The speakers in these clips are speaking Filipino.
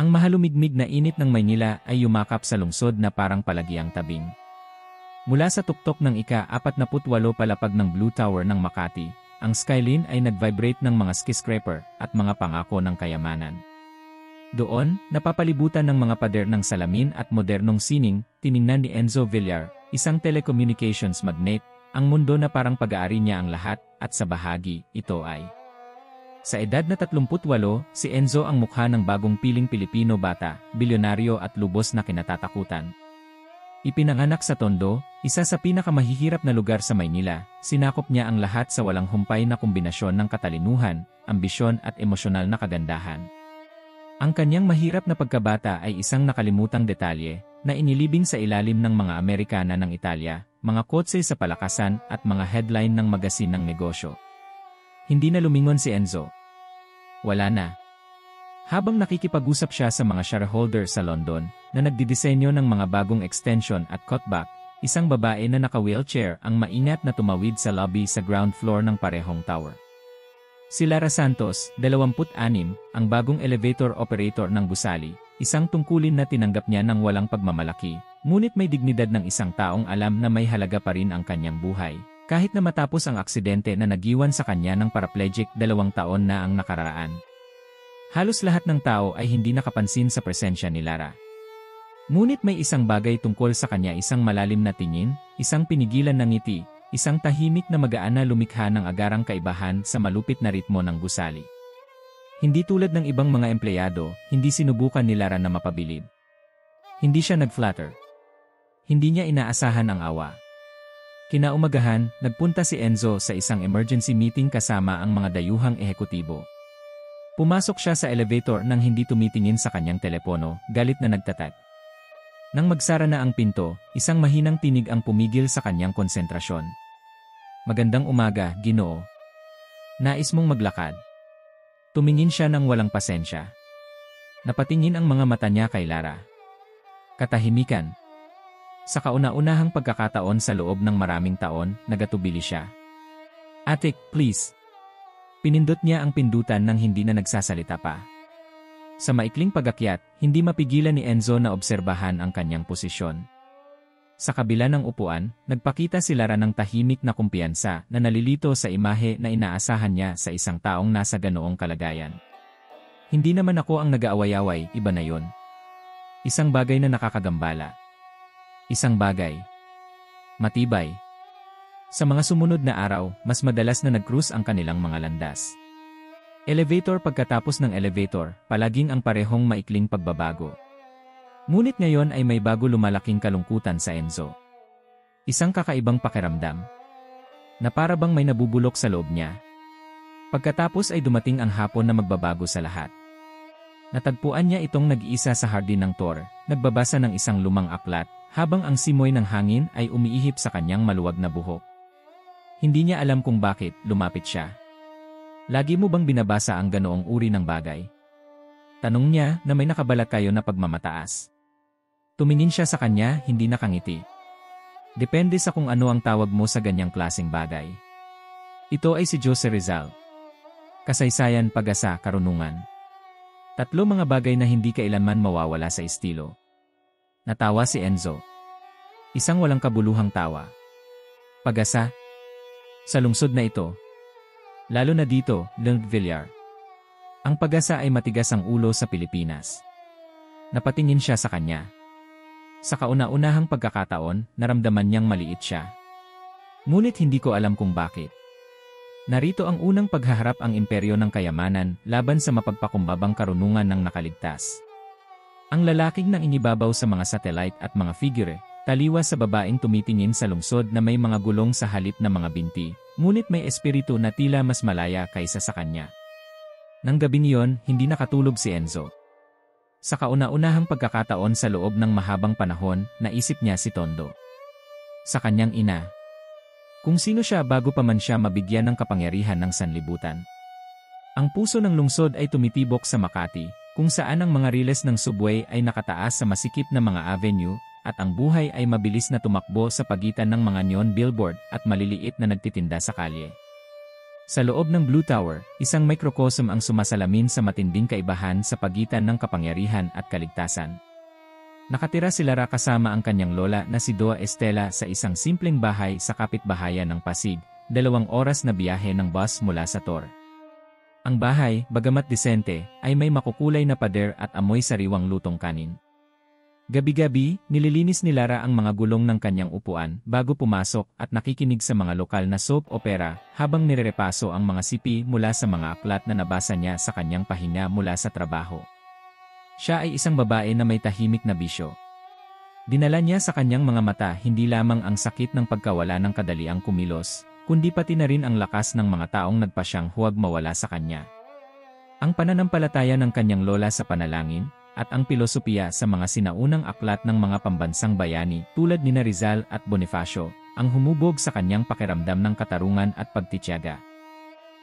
Ang mahalumigmig na init ng Maynila ay yumakap sa lungsod na parang palagiang tabing. Mula sa tuktok ng ika-48 palapag ng Blue Tower ng Makati, ang skyline ay nag-vibrate ng mga skyscraper at mga pangako ng kayamanan. Doon, napapalibutan ng mga pader ng salamin at modernong sining, tiningnan ni Enzo Villar, isang telecommunications magnate, ang mundo na parang pag-aari niya ang lahat, at sa bahagi, ito ay. Sa edad na 38, si Enzo ang mukha ng bagong piling Pilipino bata, bilyonaryo at lubos na kinatatakutan. Ipinanganak sa Tondo, isa sa pinakamahihirap na lugar sa Maynila, sinakop niya ang lahat sa walang humpay na kombinasyon ng katalinuhan, ambisyon at emosyonal na kagandahan. Ang kanyang mahirap na pagkabata ay isang nakalimutang detalye, na inilibing sa ilalim ng mga Amerikana ng Italia, mga kotse sa palakasan at mga headline ng magasin ng negosyo. Hindi na lumingon si Enzo. Wala na. Habang nakikipag-usap siya sa mga shareholder sa London, na nagdidisenyo ng mga bagong extension at cutback, isang babae na naka-wheelchair ang maingat na tumawid sa lobby sa ground floor ng parehong tower. Si Lara Santos, 26, ang bagong elevator operator ng gusali, isang tungkulin na tinanggap niya ng walang pagmamalaki, ngunit may dignidad ng isang taong alam na may halaga pa rin ang kanyang buhay, kahit na matapos ang aksidente na nagiwan sa kanya ng paraplegic 2 taon na ang nakararaan. Halos lahat ng tao ay hindi nakapansin sa presensya ni Lara. Ngunit may isang bagay tungkol sa kanya, isang malalim na tingin, isang pinigilan na ngiti, isang tahimik na magaan na lumikha ng agarang kaibahan sa malupit na ritmo ng gusali. Hindi tulad ng ibang mga empleyado, hindi sinubukan ni Lara na mapabilib. Hindi siya nag-flatter. Hindi niya inaasahan ang awa. Kinaumagahan, nagpunta si Enzo sa isang emergency meeting kasama ang mga dayuhang ehekutibo. Pumasok siya sa elevator nang hindi tumitingin sa kanyang telepono, galit na nagtatag. Nang magsara na ang pinto, isang mahinang tinig ang pumigil sa kanyang konsentrasyon. Magandang umaga, Ginoo. Nais mong maglakad? Tumingin siya ng walang pasensya. Napatingin ang mga mata niya kay Lara. Katahimikan. Sa kauna-unahang pagkakataon sa loob ng maraming taon, nagatubili siya. Atik, please. Pinindot niya ang pindutan nang hindi na nagsasalita pa. Sa maikling pagakyat, hindi mapigilan ni Enzo na obserbahan ang kanyang posisyon. Sa kabila ng upuan, nagpakita si Lara ng tahimik na kumpiyansa na nalilito sa imahe na inaasahan niya sa isang taong nasa ganoong kalagayan. Hindi naman ako ang nag-aaway-away, iba na yon. Isang bagay na nakakagambala. Isang bagay. Matibay. Sa mga sumunod na araw, mas madalas na nag-cruise ang kanilang mga landas. Elevator pagkatapos ng elevator, palaging ang parehong maikling pagbabago. Ngunit ngayon ay may bago lumalaking kalungkutan sa Enzo. Isang kakaibang pakiramdam. Na para bang may nabubulok sa loob niya. Pagkatapos ay dumating ang hapon na magbabago sa lahat. Natagpuan niya itong nag-iisa sa hardin ng Tor, nagbabasa ng isang lumang aklat, habang ang simoy ng hangin ay umiihip sa kanyang maluwag na buhok. Hindi niya alam kung bakit, lumapit siya. Lagi mo bang binabasa ang ganoong uri ng bagay? Tanong niya na may nakabalakayo na pagmamataas. Tumingin siya sa kanya, hindi nakangiti. Depende sa kung ano ang tawag mo sa ganyang klaseng bagay. Ito ay si Jose Rizal. Kasaysayan, pag-asa, karunungan. 3 mga bagay na hindi kailanman mawawala sa estilo. Natawa si Enzo. Isang walang kabuluhang tawa. Pag-asa? Sa lungsod na ito. Lalo na dito, Lung Villar. Ang pag-asa ay matigas ang ulo sa Pilipinas. Napatingin siya sa kanya. Sa kauna-unahang pagkakataon, naramdaman niyang maliit siya. Ngunit hindi ko alam kung bakit. Narito ang unang paghaharap ang imperyo ng kayamanan laban sa mapagpakumbabang karunungan ng nakaligtas. Ang lalaking nang inibabaw sa mga satellite at mga figure, taliwas sa babaeng tumitingin sa lungsod na may mga gulong sa halip na mga binti, ngunit may espiritu na tila mas malaya kaysa sa kanya. Nang gabing iyon, hindi nakatulog si Enzo. Sa kauna-unahang pagkakataon sa loob ng mahabang panahon, naisip niya si Tondo. Sa kanyang ina. Kung sino siya bago pa man siya mabigyan ng kapangyarihan ng sanlibutan. Ang puso ng lungsod ay tumitibok sa Makati, kung saan ang mga riles ng subway ay nakataas sa masikip na mga avenue, at ang buhay ay mabilis na tumakbo sa pagitan ng mga neon billboard at maliliit na nagtitinda sa kalye. Sa loob ng Blue Tower, isang microcosm ang sumasalamin sa matinding kaibahan sa pagitan ng kapangyarihan at kaligtasan. Nakatira si Lara kasama ang kanyang lola na si Doa Estela sa isang simpleng bahay sa kapitbahayan ng Pasig, 2 oras na biyahe ng bus mula sa Tor. Ang bahay, bagamat disente, ay may makukulay na pader at amoy sariwang lutong kanin. Gabi-gabi, nililinis ni Lara ang mga gulong ng kanyang upuan bago pumasok at nakikinig sa mga lokal na soap opera habang nirerepaso ang mga sipi mula sa mga aklat na nabasa niya sa kanyang pahinga mula sa trabaho. Siya ay isang babae na may tahimik na bisyo. Dinala niya sa kanyang mga mata hindi lamang ang sakit ng pagkawala ng kadaliang kumilos, kundi pati na rin ang lakas ng mga taong nagpasyang huwag mawala sa kanya. Ang pananampalataya ng kanyang lola sa panalangin, at ang pilosopiya sa mga sinaunang aklat ng mga pambansang bayani tulad ni Rizal at Bonifacio, ang humubog sa kanyang pakiramdam ng katarungan at pagtitiyaga.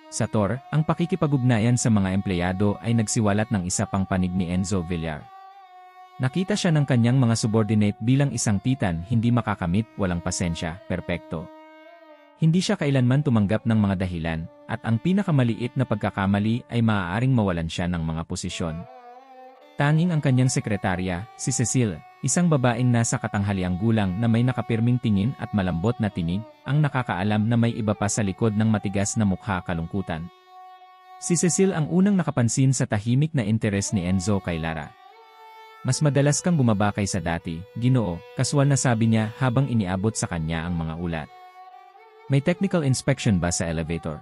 Sa Tor, ang pakikipag-ugnayan sa mga empleyado ay nagsiwalat ng isa pang panig ni Enzo Villar. Nakita siya ng kanyang mga subordinate bilang isang titan hindi makakamit, walang pasensya, perpekto. Hindi siya kailanman tumanggap ng mga dahilan, at ang pinakamaliit na pagkakamali ay maaaring mawalan siya ng mga posisyon. Tanging ang kanyang sekretarya, si Cecile, isang babaeng nasa katanghaliang gulang na may nakapirming tingin at malambot na tinig, ang nakakaalam na may iba pa sa likod ng matigas na mukha kalungkutan. Si Cecile ang unang nakapansin sa tahimik na interes ni Enzo kay Lara. Mas madalas kang bumaba kaysa dati, Ginoo, kaswal na sabi niya habang iniabot sa kanya ang mga ulat. May technical inspection ba sa elevator?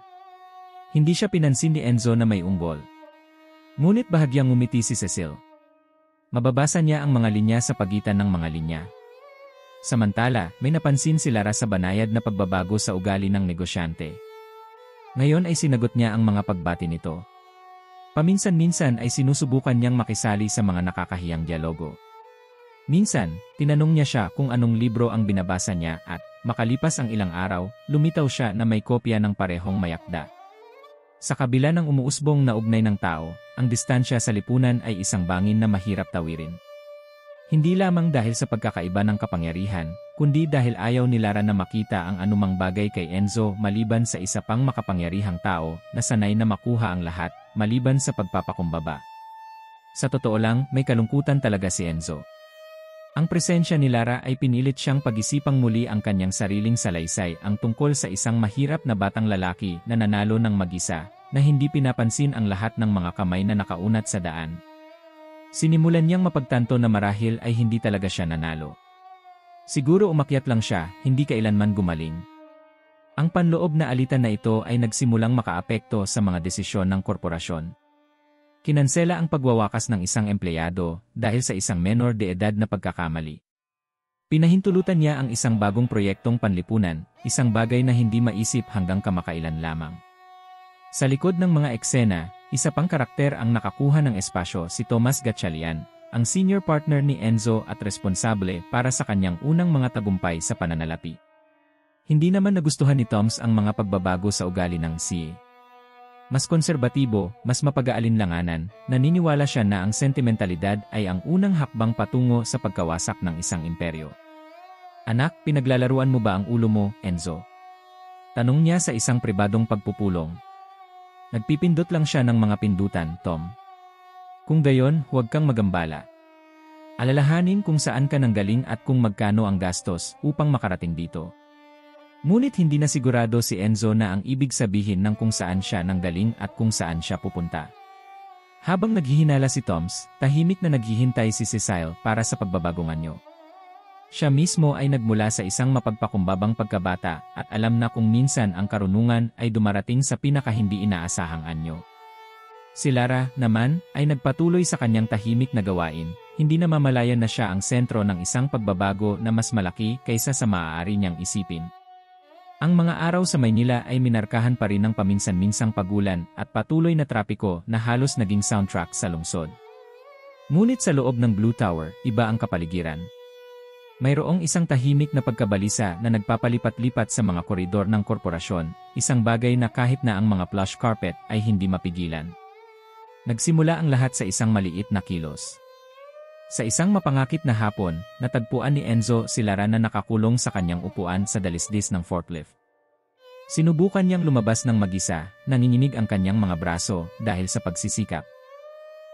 Hindi siya pinansin ni Enzo na may ungol. Ngunit bahagyang ngumiti si Cecile. Mababasa niya ang mga linya sa pagitan ng mga linya. Samantala, may napansin si Lara sa banayad na pagbabago sa ugali ng negosyante. Ngayon ay sinagot niya ang mga pagbati nito. Paminsan-minsan ay sinusubukan niyang makisali sa mga nakakahiyang dialogo. Minsan, tinanong niya siya kung anong libro ang binabasa niya at, makalipas ang ilang araw, lumitaw siya na may kopya ng parehong mayakda. Sa kabila ng umuusbong na ugnay ng tao, ang distansya sa lipunan ay isang bangin na mahirap tawirin. Hindi lamang dahil sa pagkakaiba ng kapangyarihan, kundi dahil ayaw ni Lara na makita ang anumang bagay kay Enzo maliban sa isa pang makapangyarihang tao na sanay na makuha ang lahat, maliban sa pagpapakumbaba. Sa totoo lang, may kalungkutan talaga si Enzo. Ang presensya ni Lara ay pinilit siyang pag-isipang muli ang kanyang sariling salaysay ang tungkol sa isang mahirap na batang lalaki na nanalo ng mag-isa, na hindi pinapansin ang lahat ng mga kamay na nakaunat sa daan. Sinimulan niyang mapagtanto na marahil ay hindi talaga siya nanalo. Siguro umakyat lang siya, hindi kailanman gumaling. Ang panloob na alitan na ito ay nagsimulang makaapekto sa mga desisyon ng korporasyon. Kinansela ang pagwawakas ng isang empleyado dahil sa isang menor de edad na pagkakamali. Pinahintulutan niya ang isang bagong proyektong panlipunan, isang bagay na hindi maisip hanggang kamakailan lamang. Sa likod ng mga eksena, isa pang karakter ang nakakuha ng espasyo, si Tomas Gatchalian, ang senior partner ni Enzo at responsable para sa kanyang unang mga tagumpay sa pananalapi. Hindi naman nagustuhan ni Toms ang mga pagbabago sa ugali ng CA. Mas konserbatibo, mas mapag-aalinlanganan, naniniwala siya na ang sentimentalidad ay ang unang hakbang patungo sa pagkawasak ng isang imperyo. Anak, pinaglalaruan mo ba ang ulo mo, Enzo? Tanong niya sa isang pribadong pagpupulong. Nagpipindot lang siya ng mga pindutan, Tom. Kung gayon, huwag kang magambala. Alalahanin kung saan ka nanggaling at kung magkano ang gastos upang makarating dito. Ngunit hindi na sigurado si Enzo na ang ibig sabihin ng kung saan siya nanggaling at kung saan siya pupunta. Habang naghihinala si Toms, tahimik na naghihintay si Cecile para sa pagbabagong anyo. Siya mismo ay nagmula sa isang mapagpakumbabang pagkabata at alam na kung minsan ang karunungan ay dumarating sa pinakahindi inaasahang anyo. Si Lara, naman, ay nagpatuloy sa kanyang tahimik na gawain, hindi na mamalayan na siya ang sentro ng isang pagbabago na mas malaki kaysa sa maaari niyang isipin. Ang mga araw sa Maynila ay minarkahan pa rin ng paminsan-minsang pagulan at patuloy na trapiko na halos naging soundtrack sa lungsod. Ngunit sa loob ng Blue Tower, iba ang kapaligiran. Mayroong isang tahimik na pagkabalisa na nagpapalipat-lipat sa mga koridor ng korporasyon, isang bagay na kahit na ang mga plush carpet ay hindi mapigilan. Nagsimula ang lahat sa isang maliit na kilos. Sa isang mapangakit na hapon, natagpuan ni Enzo si Lara na nakakulong sa kanyang upuan sa dalisdis ng forklift. Sinubukan niyang lumabas ng mag-isa, nanginginig ang kanyang mga braso dahil sa pagsisikap.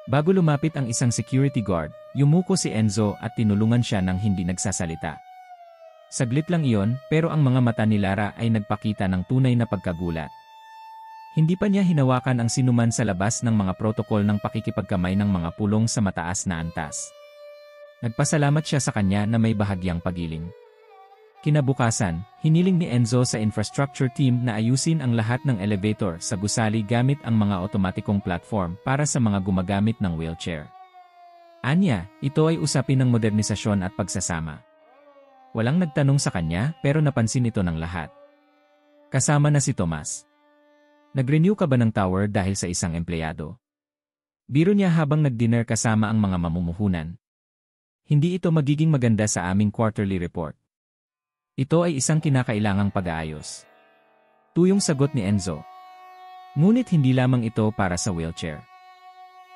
Bago lumapit ang isang security guard, yumuko si Enzo at tinulungan siya ng hindi nagsasalita. Saglit lang iyon, pero ang mga mata ni Lara ay nagpakita ng tunay na pagkagulat. Hindi pa niya hinawakan ang sinuman sa labas ng mga protokol ng pakikipagkamay ng mga pulong sa mataas na antas. Nagpasalamat siya sa kanya na may bahagyang pagiling. Kinabukasan, hiniling ni Enzo sa infrastructure team na ayusin ang lahat ng elevator sa gusali gamit ang mga otomatikong platform para sa mga gumagamit ng wheelchair. Anya, ito ay usapin ng modernisasyon at pagsasama. Walang nagtanong sa kanya pero napansin ito ng lahat. Kasama na si Tomas. Nag-renew ka ba ng tower dahil sa isang empleyado? Biro niya habang nag-dinner kasama ang mga mamumuhunan. Hindi ito magiging maganda sa aming quarterly report. Ito ay isang kinakailangang pag-aayos. Tuyong sagot ni Enzo. Ngunit hindi lamang ito para sa wheelchair.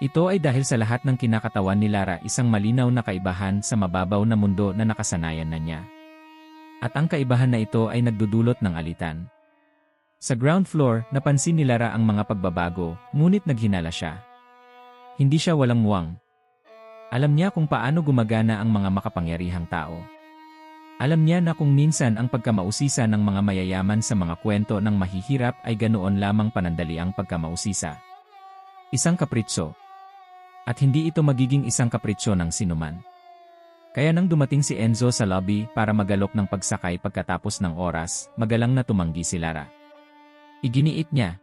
Ito ay dahil sa lahat ng kinakatawan ni Lara isang malinaw na kaibahan sa mababaw na mundo na nakasanayan na niya. At ang kaibahan na ito ay nagdudulot ng alitan. Sa ground floor, napansin ni Lara ang mga pagbabago, ngunit naghinala siya. Hindi siya walang muwang. Alam niya kung paano gumagana ang mga makapangyarihang tao. Alam niya na kung minsan ang pagkamausisa ng mga mayayaman sa mga kwento ng mahihirap ay ganoon lamang panandaliang pagkamausisa. Isang kapritso. At hindi ito magiging isang kapritso ng sinuman. Kaya nang dumating si Enzo sa lobby para magalok ng pagsakay pagkatapos ng oras, magalang na tumanggi si Lara. Iginiit niya.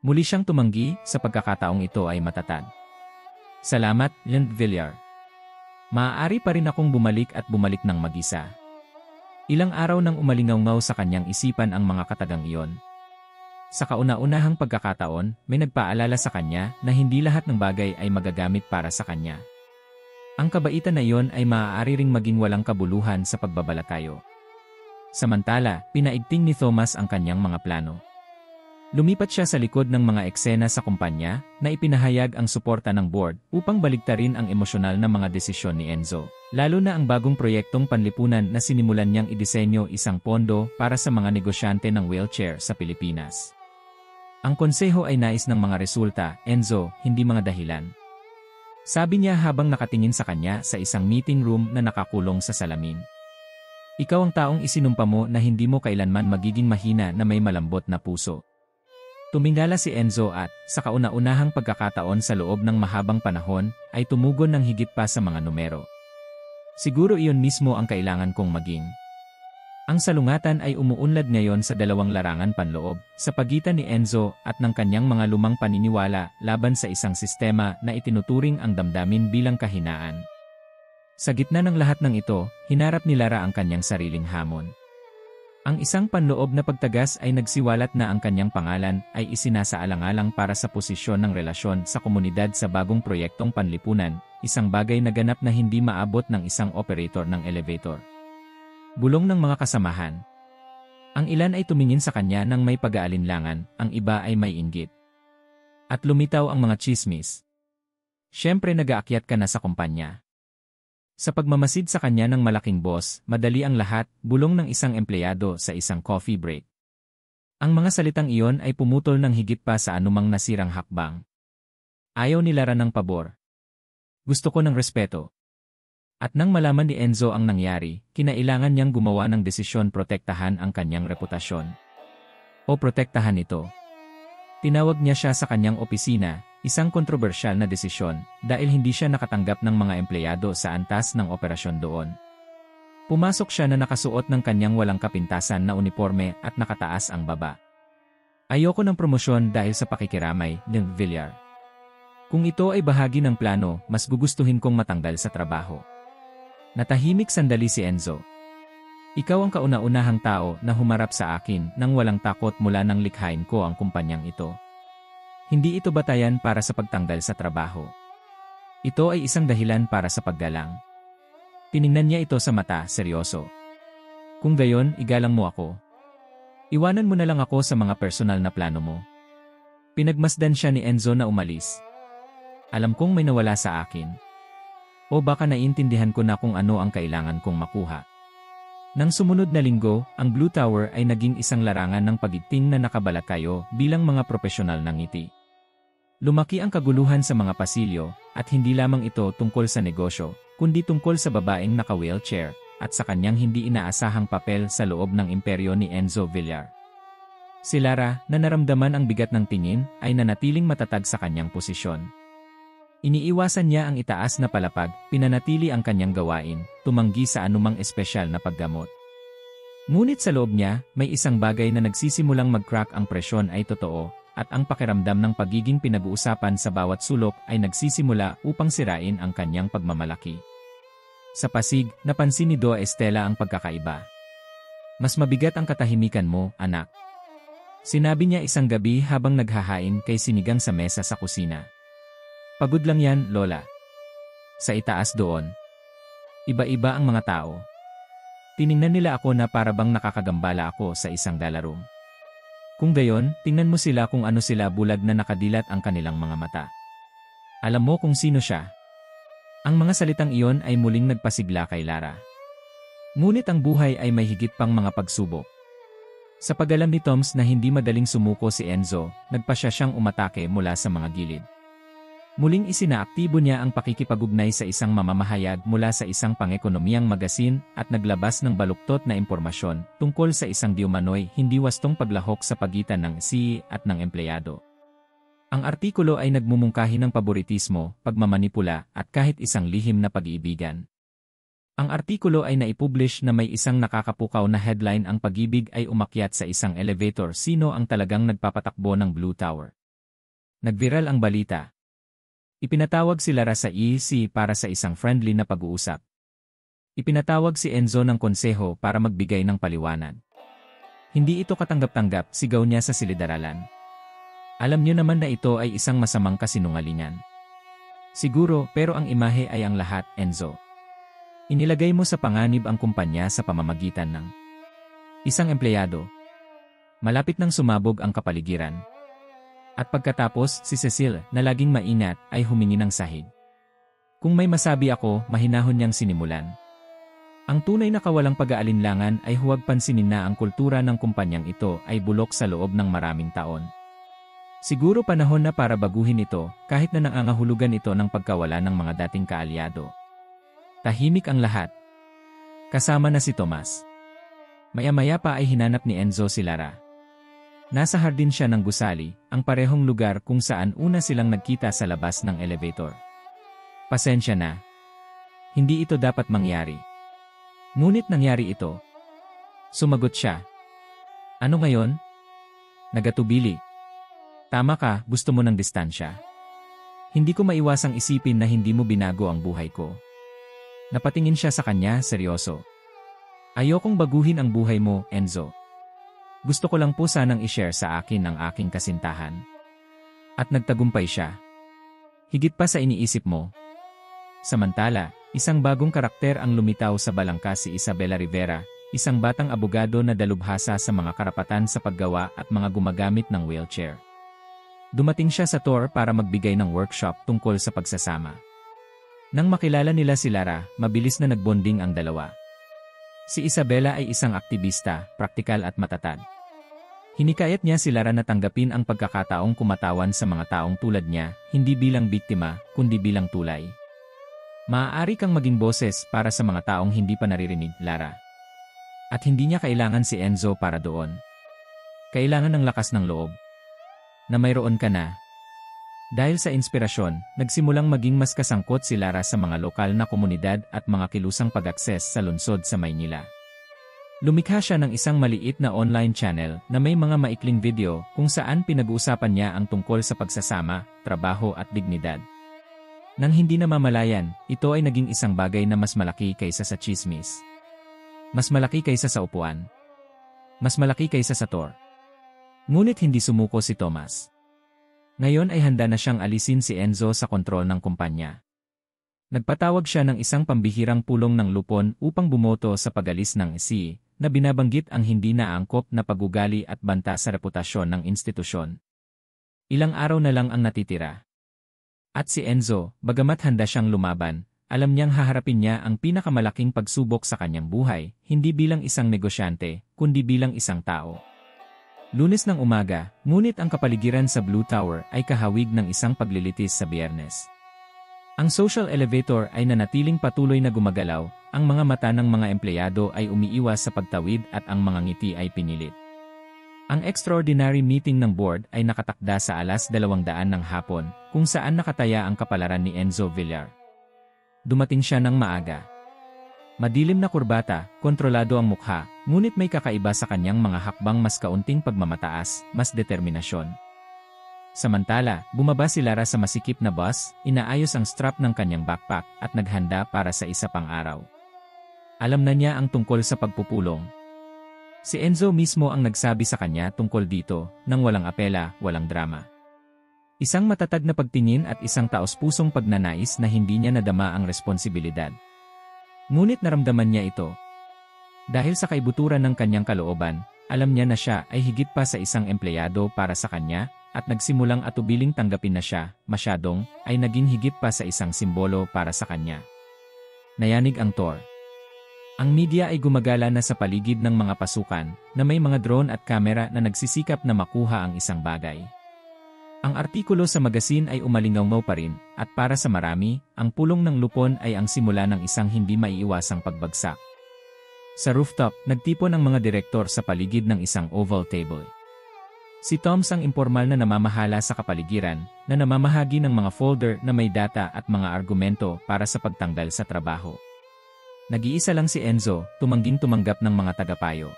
Muli siyang tumanggi, sa pagkakataong ito ay matatag. Salamat, Lind Villar. Maaari pa rin akong bumalik at bumalik ng mag-isa. Ilang araw nang umalingaw-ngaw sa kanyang isipan ang mga katagang iyon. Sa kauna-unahang pagkakataon, may nagpaalala sa kanya na hindi lahat ng bagay ay magagamit para sa kanya. Ang kabaitan na iyon ay maaari ring maging walang kabuluhan sa pagbabalakayo. Samantala, pinaigting ni Thomas ang kanyang mga plano. Lumipat siya sa likod ng mga eksena sa kumpanya na ipinahayag ang suporta ng board upang baliktarin ang emosyonal na mga desisyon ni Enzo, lalo na ang bagong proyektong panlipunan na sinimulan niyang idisenyo isang pondo para sa mga negosyante ng wheelchair sa Pilipinas. Ang konseho ay nais ng mga resulta, Enzo, hindi mga dahilan. Sabi niya habang nakatingin sa kanya sa isang meeting room na nakakulong sa salamin. Ikaw ang taong isinumpa mo na hindi mo kailanman magiging mahina na may malambot na puso. Tumingala si Enzo at, sa kauna-unahang pagkakataon sa loob ng mahabang panahon, ay tumugon ng higit pa sa mga numero. Siguro iyon mismo ang kailangan kong maging. Ang salungatan ay umuunlad ngayon sa dalawang larangan panloob, sa pagitan ni Enzo at ng kanyang mga lumang paniniwala laban sa isang sistema na itinuturing ang damdamin bilang kahinaan. Sa gitna ng lahat ng ito, hinarap ni Lara ang kanyang sariling hamon. Ang isang panloob na pagtagas ay nagsiwalat na ang kanyang pangalan ay isinasaalang-alang para sa posisyon ng relasyon sa komunidad sa bagong proyektong panlipunan, isang bagay na ganap na hindi maabot ng isang operator ng elevator. Bulong ng mga kasamahan. Ang ilan ay tumingin sa kanya ng may pag-aalinlangan, ang iba ay may inggit. At lumitaw ang mga tsismis. Siyempre nag-aakyat ka na sa kumpanya. Sa pagmamasid sa kanya ng malaking boss, madali ang lahat, bulong ng isang empleyado sa isang coffee break. Ang mga salitang iyon ay pumutol ng higit pa sa anumang nasirang hakbang. Ayaw ni Lara ng pabor. Gusto ko ng respeto. At nang malaman ni Enzo ang nangyari, kinailangan niyang gumawa ng desisyon protektahan ang kanyang reputasyon. O protektahan ito. Tinawag niya siya sa kanyang opisina, isang kontrobersyal na desisyon, dahil hindi siya nakatanggap ng mga empleyado sa antas ng operasyon doon. Pumasok siya na nakasuot ng kanyang walang kapintasan na uniforme at nakataas ang baba. Ayoko ng promosyon dahil sa pakikiramay, ng Villar. Kung ito ay bahagi ng plano, mas gugustuhin kong matanggal sa trabaho. Natahimik sandali si Enzo. Ikaw ang kauna-unahang tao na humarap sa akin nang walang takot mula nang likhain ko ang kumpanyang ito. Hindi ito batayan para sa pagtanggal sa trabaho. Ito ay isang dahilan para sa paggalang. Tiningnan niya ito sa mata, seryoso. Kung gayon, igalang mo ako. Iwanan mo na lang ako sa mga personal na plano mo. Pinagmasdan siya ni Enzo na umalis. Alam kong may nawala sa akin. O baka naiintindihan ko na kung ano ang kailangan kong makuha. Nang sumunod na linggo, ang Blue Tower ay naging isang larangan ng pagigting na nakabalakayo bilang mga profesional ng ngiti. Lumaki ang kaguluhan sa mga pasilyo, at hindi lamang ito tungkol sa negosyo, kundi tungkol sa babaeng naka-wheelchair, at sa kanyang hindi inaasahang papel sa loob ng imperyo ni Enzo Villar. Si Lara, na naramdaman ang bigat ng tingin, ay nanatiling matatag sa kanyang posisyon. Iniiwasan niya ang itaas na palapag, pinanatili ang kanyang gawain, tumanggi sa anumang espesyal na paggamot. Ngunit sa loob niya, may isang bagay na nagsisimulang mag-crack. Ang presyon ay totoo, at ang pakiramdam ng pagiging pinag-uusapan sa bawat sulok ay nagsisimula upang sirain ang kanyang pagmamalaki. Sa Pasig, napansin ni Doa Estela ang pagkakaiba. Mas mabigat ang katahimikan mo, anak. Sinabi niya isang gabi habang naghahain kay sinigang sa mesa sa kusina. Pagod lang yan, Lola. Sa itaas doon. Iba-iba ang mga tao. Tiningnan nila ako na parabang nakakagambala ako sa isang dalarum. Kung gayon, tingnan mo sila kung ano sila, bulag na nakadilat ang kanilang mga mata. Alam mo kung sino siya? Ang mga salitang iyon ay muling nagpasigla kay Lara. Ngunit ang buhay ay may higit pang mga pagsubok. Sa pag-alam ni Toms na hindi madaling sumuko si Enzo, nagpasya siyang umatake mula sa mga gilid. Muling isinaaktibo niya ang pakikipag-ugnay sa isang mamamahayag mula sa isang pang-ekonomiyang magasin at naglabas ng baluktot na impormasyon tungkol sa isang diumanoy hindi wastong paglahok sa pagitan ng CEO at ng empleyado. Ang artikulo ay nagmumungkahi ng paboritismo, pagmamanipula at kahit isang lihim na pag-iibigan. Ang artikulo ay naipublish na may isang nakakapukaw na headline: ang pag-ibig ay umakyat sa isang elevator. Sino ang talagang nagpapatakbo ng Blue Tower? Nagviral ang balita. Ipinatawag si Lara sa EC para sa isang friendly na pag-uusap. Ipinatawag si Enzo ng konseho para magbigay ng paliwanag. Hindi ito katanggap-tanggap, sigaw niya sa silid-aralan. Alam niyo naman na ito ay isang masamang kasinungalingan. Siguro, pero ang imahe ay ang lahat, Enzo. Inilagay mo sa panganib ang kumpanya sa pamamagitan ng isang empleyado. Malapit nang sumabog ang kapaligiran. At pagkatapos, si Cecil, na laging maingat, ay humingi ng sahig. Kung may masabi ako, mahinahon niyang sinimulan. Ang tunay na kawalang pag-aalinlangan ay huwag pansinin na ang kultura ng kumpanyang ito ay bulok sa loob ng maraming taon. Siguro panahon na para baguhin ito, kahit na nangangahulugan ito ng pagkawala ng mga dating kaalyado. Tahimik ang lahat. Kasama na si Tomas. Maya-maya pa ay hinanap ni Enzo si Lara. Nasa hardin siya ng gusali, ang parehong lugar kung saan una silang nagkita sa labas ng elevator. Pasensya na. Hindi ito dapat mangyari. Ngunit nangyari ito. Sumagot siya. Ano ngayon? Nagatubili. Tama ka, gusto mo ng distansya. Hindi ko maiwasang isipin na hindi mo binago ang buhay ko. Napatingin siya sa kanya, seryoso. Ayokong baguhin ang buhay mo, Enzo. Gusto ko lang po sanang i-share sa akin ang aking kasintahan. At nagtagumpay siya. Higit pa sa iniisip mo. Samantala, isang bagong karakter ang lumitaw sa balangka, si Isabela Rivera, isang batang abogado na dalubhasa sa mga karapatan sa paggawa at mga gumagamit ng wheelchair. Dumating siya sa tour para magbigay ng workshop tungkol sa pagsasama. Nang makilala nila si Lara, mabilis na nagbonding ang dalawa. Si Isabela ay isang aktivista, praktikal at matatag. Hinikayat niya si Lara na tanggapin ang pagkakataong kumatawan sa mga taong tulad niya, hindi bilang biktima, kundi bilang tulay. Maaari kang maging boses para sa mga taong hindi pa naririnig, Lara. At hindi niya kailangan si Enzo para doon. Kailangan ng lakas ng loob. Na mayroon ka na. Dahil sa inspirasyon, nagsimulang maging mas kasangkot si Lara sa mga lokal na komunidad at mga kilusang pag-akses sa lungsod sa Maynila. Lumikha siya ng isang maliit na online channel na may mga maikling video kung saan pinag-uusapan niya ang tungkol sa pagsasama, trabaho at dignidad. Nang hindi namamalayan, ito ay naging isang bagay na mas malaki kaysa sa chismis. Mas malaki kaysa sa upuan. Mas malaki kaysa sa tour. Ngunit hindi sumuko si Tomas. Ngayon ay handa na siyang alisin si Enzo sa kontrol ng kumpanya. Nagpatawag siya ng isang pambihirang pulong ng lupon upang bumoto sa pag-alis ng CEO, na binabanggit ang hindi naangkop na pag-ugali at banta sa reputasyon ng institusyon. Ilang araw na lang ang natitira. At si Enzo, bagamat handa siyang lumaban, alam niyang haharapin niya ang pinakamalaking pagsubok sa kanyang buhay, hindi bilang isang negosyante, kundi bilang isang tao. Lunes ng umaga, ngunit ang kapaligiran sa Blue Tower ay kahawig ng isang paglilitis sa Biyernes. Ang social elevator ay nanatiling patuloy na gumagalaw, ang mga mata ng mga empleyado ay umiiwas sa pagtawid at ang mga ngiti ay pinilit. Ang extraordinary meeting ng board ay nakatakda sa 2:00 ng hapon, kung saan nakataya ang kapalaran ni Enzo Villar. Dumating siya ng maaga. Madilim na kurbata, kontrolado ang mukha, ngunit may kakaiba sa kanyang mga hakbang, mas kaunting pagmamataas, mas determinasyon. Samantala, bumaba si Lara sa masikip na bus, inaayos ang strap ng kanyang backpack at naghanda para sa isa pang araw. Alam na niya ang tungkol sa pagpupulong. Si Enzo mismo ang nagsabi sa kanya tungkol dito, nang walang apela, walang drama. Isang matatag na pagtingin at isang taos-pusong pagnanais na hindi niya nadama ang responsibilidad. Ngunit naramdaman niya ito. Dahil sa kaibuturan ng kanyang kalooban, alam niya na siya ay higit pa sa isang empleyado para sa kanya, at nagsimulang atubiling tanggapin na siya, masyadong, ay naging higit pa sa isang simbolo para sa kanya. Nayanig ang tour. Ang media ay gumagala na sa paligid ng mga pasukan, na may mga drone at kamera na nagsisikap na makuha ang isang bagay. Ang artikulo sa magasin ay umalingaw pa rin, at para sa marami, ang pulong ng lupon ay ang simula ng isang hindi maiiwasang pagbagsak. Sa rooftop, nagtipon ang mga direktor sa paligid ng isang oval table. Si Toms ang impormal na namamahala sa kapaligiran, na namamahagi ng mga folder na may data at mga argumento para sa pagtanggal sa trabaho. Nag-iisa lang si Enzo, tumangging-tumanggap ng mga tagapayo.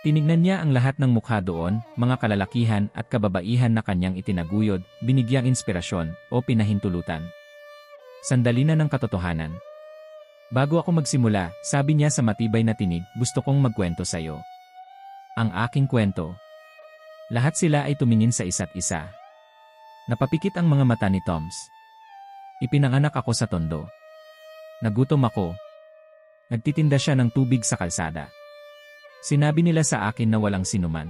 Tinignan niya ang lahat ng mukha doon, mga kalalakihan at kababaihan na kanyang itinaguyod, binigyang inspirasyon, o pinahintulutan. Sandali na ng katotohanan. Bago ako magsimula, sabi niya sa matibay na tinig, gusto kong magkwento sa'yo. Ang aking kwento. Lahat sila ay tumingin sa isa't isa. Napapikit ang mga mata ni Toms. Ipinanganak ako sa Tondo. Nagutom ako. Nagtitinda siya ng tubig sa kalsada. Sinabi nila sa akin na walang sinuman.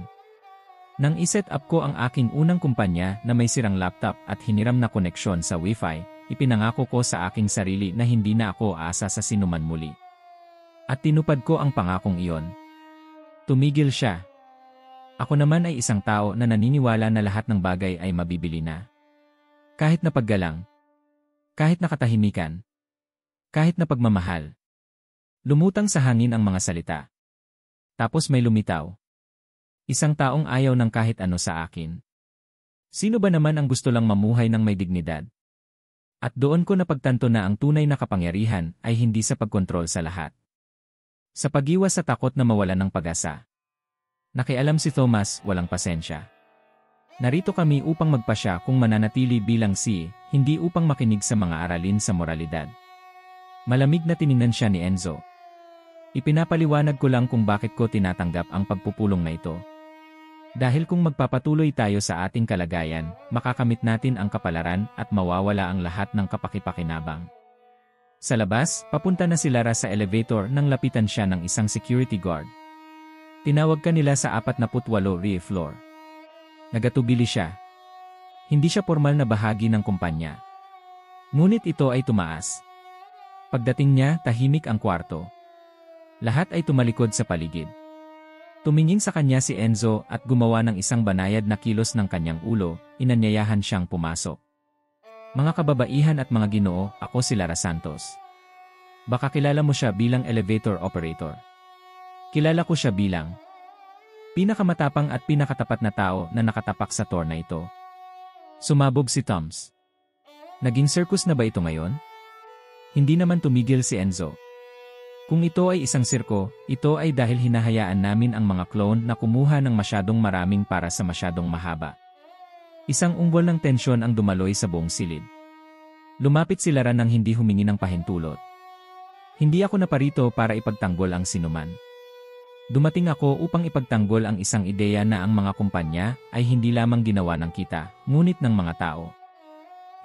Nang iset up ko ang aking unang kumpanya na may sirang laptop at hiniram na koneksyon sa Wi-Fi, ipinangako ko sa aking sarili na hindi na ako aasa sa sinuman muli. At tinupad ko ang pangakong iyon. Tumigil siya. Ako naman ay isang tao na naniniwala na lahat ng bagay ay mabibili na. Kahit na paggalang. Kahit na katahimikan. Kahit na pagmamahal. Lumutang sa hangin ang mga salita. Tapos may lumitaw. Isang taong ayaw ng kahit ano sa akin. Sino ba naman ang gusto lang mamuhay ng may dignidad? At doon ko napagtanto na ang tunay na kapangyarihan ay hindi sa pagkontrol sa lahat. Sa pag-iwas sa takot na mawalan ng pag-asa. Nakialam si Thomas, walang pasensya. Narito kami upang magpasya kung mananatili bilang hindi upang makinig sa mga aralin sa moralidad. Malamig na tiningnan siya ni Enzo. Ipinapaliwanag ko lang kung bakit ko tinatanggap ang pagpupulong na ito. Dahil kung magpapatuloy tayo sa ating kalagayan, makakamit natin ang kapalaran at mawawala ang lahat ng kapakipakinabang. Sa labas, papunta na si Lara sa elevator nang lapitan siya ng isang security guard. Tinawag ka nila sa 48 Rye floor. Nagatubili siya. Hindi siya formal na bahagi ng kumpanya. Ngunit ito ay tumaas. Pagdating niya, tahimik ang kwarto. Lahat ay tumalikod sa paligid. Tumingin sa kanya si Enzo at gumawa ng isang banayad na kilos ng kanyang ulo, inanyayahan siyang pumasok. Mga kababaihan at mga ginoo, ako si Lara Santos. Baka kilala mo siya bilang elevator operator. Kilala ko siya bilang pinakamatapang at pinakatapat na tao na nakatapak sa tour na ito. Sumabog si Toms. Naging circus na ba ito ngayon? Hindi naman tumigil si Enzo. Kung ito ay isang sirko, ito ay dahil hinahayaan namin ang mga clone na kumuha ng masyadong maraming para sa masyadong mahaba. Isang umbol ng tensyon ang dumaloy sa buong silid. Lumapit si Lara nang hindi humingi ng pahintulot. Hindi ako naparito para ipagtanggol ang sinuman. Dumating ako upang ipagtanggol ang isang ideya na ang mga kumpanya ay hindi lamang ginawa ng kita, ngunit ng mga tao.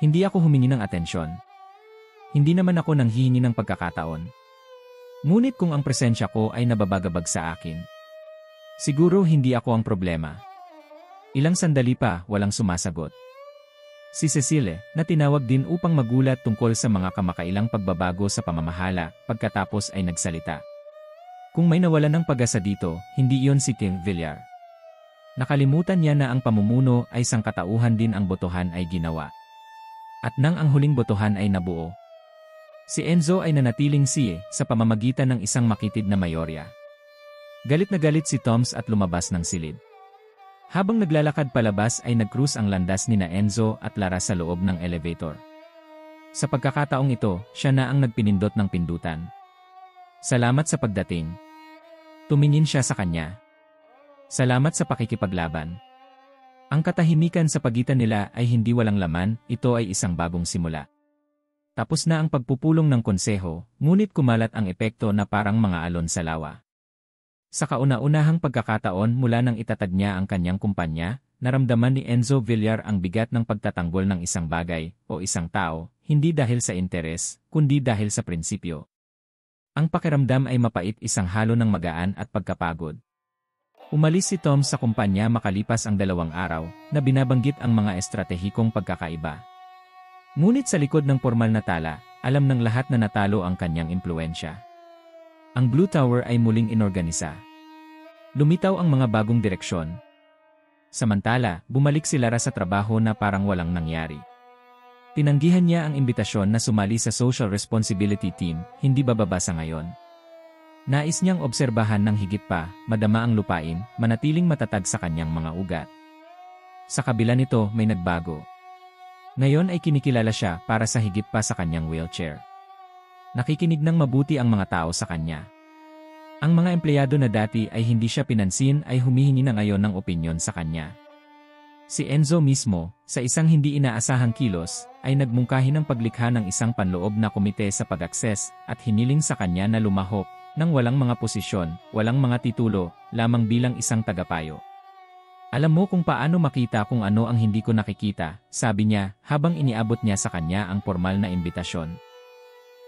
Hindi ako humingi ng atensyon. Hindi naman ako nanghihingi ng pagkakataon. Ngunit kung ang presensya ko ay nababagabag sa akin, siguro hindi ako ang problema. Ilang sandali pa, walang sumasagot. Si Cecile, na tinawag din upang magulat tungkol sa mga kamakailang pagbabago sa pamamahala, pagkatapos ay nagsalita. Kung may nawalan ng pag-asa dito, hindi iyon si Tim Villar. Nakalimutan niya na ang pamumuno ay sangkatauhan din ang botohan ay ginawa. At nang ang huling botohan ay nabuo, si Enzo ay nanatiling siye sa pamamagitan ng isang makitid na mayorya. Galit na galit si Toms at lumabas ng silid. Habang naglalakad palabas ay nag-cruise ang landas nina Enzo at Lara sa loob ng elevator. Sa pagkakataong ito, siya na ang nagpinindot ng pindutan. Salamat sa pagdating. Tumingin siya sa kanya. Salamat sa pakikipaglaban. Ang katahimikan sa pagitan nila ay hindi walang laman, ito ay isang bagong simula. Tapos na ang pagpupulong ng konseho, ngunit kumalat ang epekto na parang mga alon sa lawa. Sa kauna-unahang pagkakataon mula nang itatag niya ang kanyang kumpanya, naramdaman ni Enzo Villar ang bigat ng pagtatanggol ng isang bagay o isang tao, hindi dahil sa interes, kundi dahil sa prinsipyo. Ang pakiramdam ay mapait, isang halo ng magaan at pagkapagod. Umalis si Tom sa kumpanya makalipas ang 2 araw na binabanggit ang mga estratehikong pagkakaiba. Ngunit sa likod ng pormal na tala, alam ng lahat na natalo ang kanyang impluensya. Ang Blue Tower ay muling inorganisa. Lumitaw ang mga bagong direksyon. Samantala, bumalik si Lara sa trabaho na parang walang nangyari. Tinanggihan niya ang imbitasyon na sumali sa Social Responsibility Team, hindi bababa sa ngayon. Nais niyang obserbahan ng higit pa, madama ang lupain, manatiling matatag sa kanyang mga ugat. Sa kabila nito, may nagbago. Ngayon ay kinikilala siya para sa higit pa sa kanyang wheelchair. Nakikinig ng mabuti ang mga tao sa kanya. Ang mga empleyado na dati ay hindi siya pinansin ay humihingi na ngayon ng opinyon sa kanya. Si Enzo mismo, sa isang hindi inaasahang kilos, ay nagmungkahi ng paglikha ng isang panloob na komite sa pag-akses at hiniling sa kanya na lumahok nang walang mga posisyon, walang mga titulo, lamang bilang isang tagapayo. Alam mo kung paano makita kung ano ang hindi ko nakikita, sabi niya habang iniabot niya sa kanya ang formal na imbitasyon.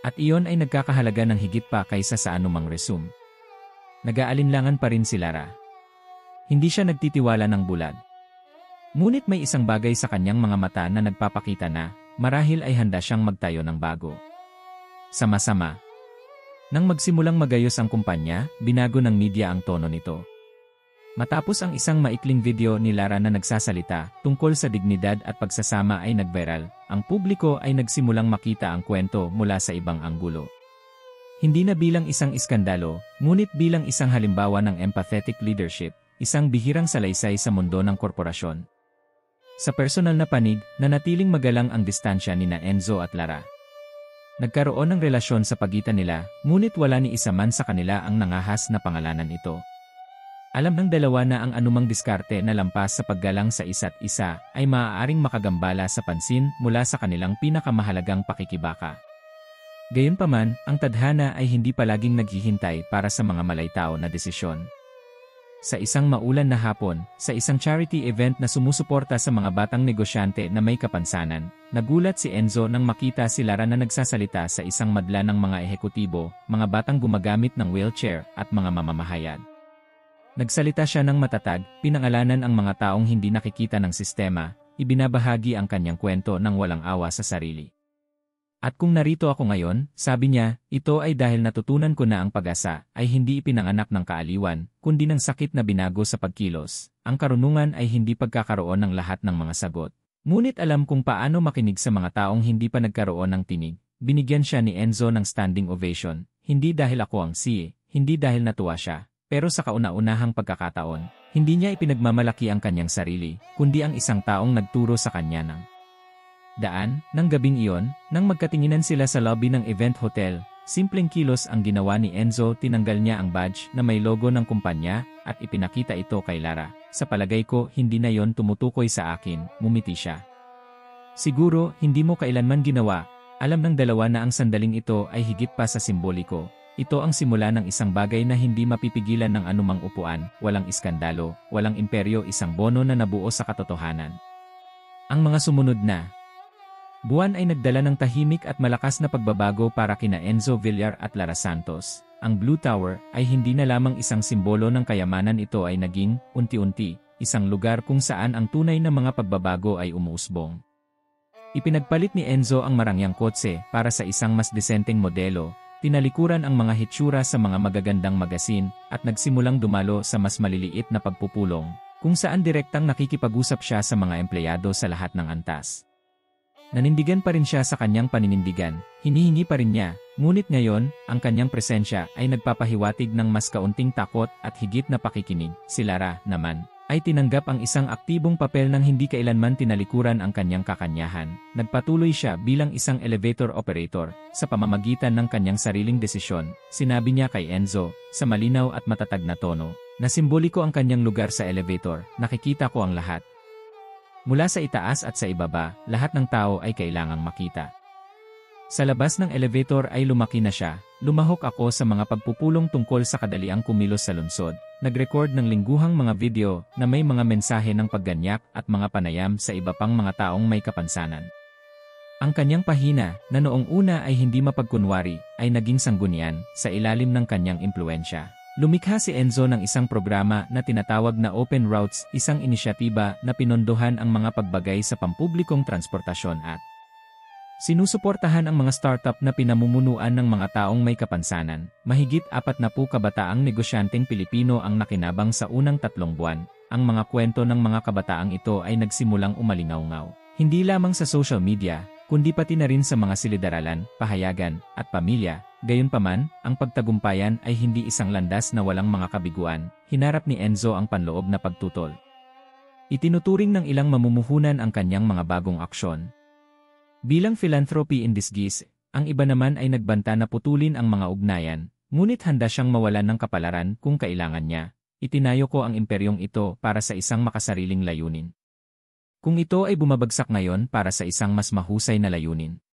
At iyon ay nagkakahalaga ng higit pa kaysa sa anumang resume. Nag-aalinlangan pa rin si Lara. Hindi siya nagtitiwala ng bulag. Ngunit may isang bagay sa kanyang mga mata na nagpapakita na, marahil ay handa siyang magtayo ng bago. Sama-sama. Nang magsimulang magayos ang kumpanya, binago ng media ang tono nito. Matapos ang isang maikling video ni Lara na nagsasalita tungkol sa dignidad at pagsasama ay nag-viral, ang publiko ay nagsimulang makita ang kwento mula sa ibang anggulo. Hindi na bilang isang iskandalo, ngunit bilang isang halimbawa ng empathetic leadership, isang bihirang salaysay sa mundo ng korporasyon. Sa personal na panig, nanatiling magalang ang distansya nina Enzo at Lara. Nagkaroon ng relasyon sa pagitan nila, ngunit wala ni isa man sa kanila ang nangahas na pangalanan ito. Alam ng dalawa na ang anumang diskarte na lampas sa paggalang sa isa't isa ay maaaring makagambala sa pansin mula sa kanilang pinakamahalagang pakikibaka. Gayunpaman, ang tadhana ay hindi palaging naghihintay para sa mga malaytao na desisyon. Sa isang maulan na hapon, sa isang charity event na sumusuporta sa mga batang negosyante na may kapansanan, nagulat si Enzo nang makita si Lara na nagsasalita sa isang madla ng mga ehekutibo, mga batang gumagamit ng wheelchair at mga mamamahayag. Nagsalita siya ng matatag, pinangalanan ang mga taong hindi nakikita ng sistema, ibinabahagi ang kanyang kwento ng walang awa sa sarili. At kung narito ako ngayon, sabi niya, ito ay dahil natutunan ko na ang pag-asa ay hindi ipinanganak ng kaaliwan, kundi ng sakit na binago sa pagkilos. Ang karunungan ay hindi pagkakaroon ng lahat ng mga sagot. Ngunit alam kung paano makinig sa mga taong hindi pa nagkaroon ng tinig. Binigyan siya ni Enzo ng standing ovation, hindi dahil ako ang siye, hindi dahil natuwa siya. Pero sa kauna-unahang pagkakataon, hindi niya ipinagmamalaki ang kanyang sarili, kundi ang isang taong nagturo sa kanya ng daan. Nang gabing iyon, nang magkatinginan sila sa lobby ng event hotel, simpleng kilos ang ginawa ni Enzo, tinanggal niya ang badge na may logo ng kumpanya at ipinakita ito kay Lara. Sa palagay ko, hindi na yon tumutukoy sa akin, ngumiti siya. Siguro, hindi mo kailanman ginawa. Alam ng dalawa na ang sandaling ito ay higit pa sa simboliko. Ito ang simula ng isang bagay na hindi mapipigilan ng anumang upuan, walang iskandalo, walang imperyo, isang bono na nabuo sa katotohanan. Ang mga sumunod na buwan ay nagdala ng tahimik at malakas na pagbabago para kina Enzo Villar at Lara Santos. Ang Blue Tower ay hindi na lamang isang simbolo ng kayamanan, ito ay naging, unti-unti, isang lugar kung saan ang tunay na mga pagbabago ay umuusbong. Ipinagpalit ni Enzo ang marangyang kotse para sa isang mas desenteng modelo, tinalikuran ang mga hitsura sa mga magagandang magasin, at nagsimulang dumalo sa mas maliliit na pagpupulong, kung saan direktang nakikipag-usap siya sa mga empleyado sa lahat ng antas. Nanindigan pa rin siya sa kanyang paninindigan, hinihingi pa rin niya, ngunit ngayon, ang kanyang presensya ay nagpapahiwatig ng mas kaunting takot at higit na pakikinig. Si Lara, naman, ay tinanggap ang isang aktibong papel nang hindi kailanman tinalikuran ang kanyang kakanyahan. Nagpatuloy siya bilang isang elevator operator, sa pamamagitan ng kanyang sariling desisyon. Sinabi niya kay Enzo, sa malinaw at matatag na tono, na simboliko ang kanyang lugar sa elevator. Nakikita ko ang lahat. Mula sa itaas at sa ibaba, lahat ng tao ay kailangang makita. Sa labas ng elevator ay lumaki na siya. Lumahok ako sa mga pagpupulong tungkol sa kadaliang kumilos sa lungsod. Nag-record ng lingguhang mga video na may mga mensahe ng pagganyak at mga panayam sa iba pang mga taong may kapansanan. Ang kanyang pahina, na noong una ay hindi mapagkunwari, ay naging sanggunian sa ilalim ng kanyang impluensya. Lumikha si Enzo ng isang programa na tinatawag na Open Routes, isang inisyatiba na pinondohan ang mga pagbagay sa pampublikong transportasyon at sinusuportahan ang mga startup na pinamumunuan ng mga taong may kapansanan. Mahigit 40 kabataang negosyanteng Pilipino ang nakinabang sa unang 3 buwan. Ang mga kwento ng mga kabataang ito ay nagsimulang umalingaw-ngaw. Hindi lamang sa social media, kundi pati na rin sa mga silid-aralan, pahayagan, at pamilya. Gayunpaman, ang pagtagumpayan ay hindi isang landas na walang mga kabiguan. Hinarap ni Enzo ang panloob na pagtutol. Itinuturing ng ilang mamumuhunan ang kanyang mga bagong aksyon bilang philanthropy in disguise. Ang iba naman ay nagbanta na putulin ang mga ugnayan, ngunit handa siyang mawalan ng kapalaran kung kailangan niya. Itinayo ko ang imperyong ito para sa isang makasariling layunin. Kung ito ay bumabagsak ngayon para sa isang mas mahusay na layunin,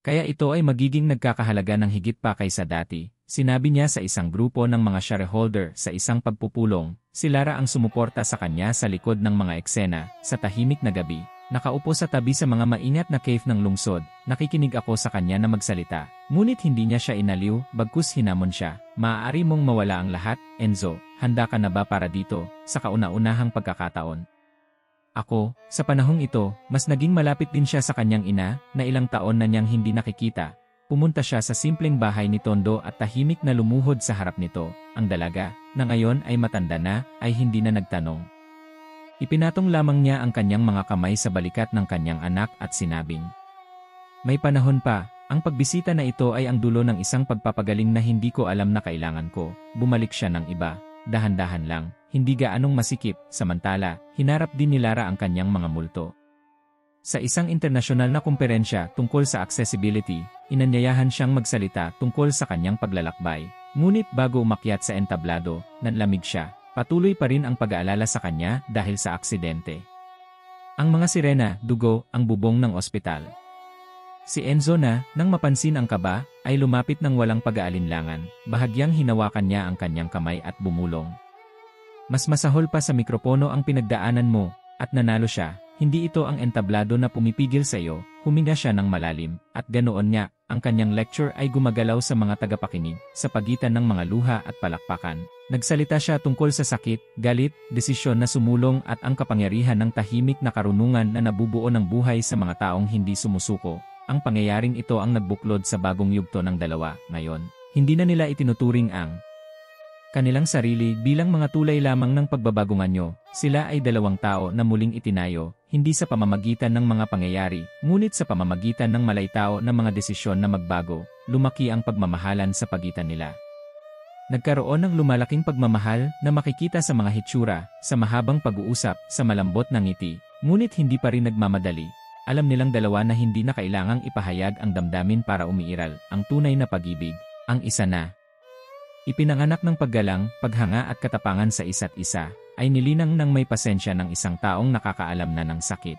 kaya ito ay magiging nagkakahalaga ng higit pa kaysa dati, sinabi niya sa isang grupo ng mga shareholder sa isang pagpupulong. Si Lara ang sumuporta sa kanya sa likod ng mga eksena, sa tahimik na gabi. Nakaupo sa tabi sa mga maingat na cave ng lungsod, nakikinig ako sa kanya na magsalita. Ngunit hindi niya siya inaliw, bagkus hinamon siya. Maaari mong mawala ang lahat, Enzo, handa ka na ba para dito, sa kauna-unahang pagkakataon? Ako, sa panahong ito, mas naging malapit din siya sa kanyang ina, na ilang taon na niyang hindi nakikita. Pumunta siya sa simpleng bahay ni Tondo at tahimik na lumuhod sa harap nito. Ang dalaga, na ngayon ay matanda na, ay hindi na nagtanong. Ipinatong lamang niya ang kanyang mga kamay sa balikat ng kanyang anak at sinabing, "May panahon pa, ang pagbisita na ito ay ang dulo ng isang pagpapagaling na hindi ko alam na kailangan ko." Bumalik siya ng iba, dahan-dahan lang, hindi gaanong masikip, samantala, hinarap din ni Lara ang kanyang mga multo. Sa isang internasyonal na kumperensya tungkol sa accessibility, inanyayahan siyang magsalita tungkol sa kanyang paglalakbay. Ngunit bago umakyat sa entablado, nanlamig siya. Patuloy pa rin ang pag-aalala sa kanya dahil sa aksidente. Ang mga sirena, dugo, ang bubong ng ospital. Si Enzo na, nang mapansin ang kaba, ay lumapit ng walang pag-aalinlangan. Bahagyang hinawakan niya ang kanyang kamay at bumulong. "Mas masahol pa sa mikropono ang pinagdaanan mo, at nanalo siya. Hindi ito ang entablado na pumipigil sa iyo." Huminga siya ng malalim, at ganoon nga, ang kanyang lecture ay gumagalaw sa mga tagapakinig, sa pagitan ng mga luha at palakpakan. Nagsalita siya tungkol sa sakit, galit, desisyon na sumulong at ang kapangyarihan ng tahimik na karunungan na nabubuo ng buhay sa mga taong hindi sumusuko. Ang pangyayaring ito ang nagbuklod sa bagong yugto ng dalawa. Ngayon, hindi na nila itinuturing ang kanilang sarili bilang mga tulay lamang ng pagbabagong anyo. Sila ay dalawang tao na muling itinayo, hindi sa pamamagitan ng mga pangyayari, ngunit sa pamamagitan ng malaytao na mga desisyon na magbago. Lumaki ang pagmamahalan sa pagitan nila. Nagkaroon ng lumalaking pagmamahal na makikita sa mga hitsura, sa mahabang pag-uusap, sa malambot na ngiti, ngunit hindi pa rin nagmamadali. Alam nilang dalawa na hindi na kailangang ipahayag ang damdamin para umiiral, ang tunay na pag-ibig, ang isa na ipinanganak ng paggalang, paghanga at katapangan sa isa't isa, ay nilinang ng may pasensya ng isang taong nakakaalam na ng sakit.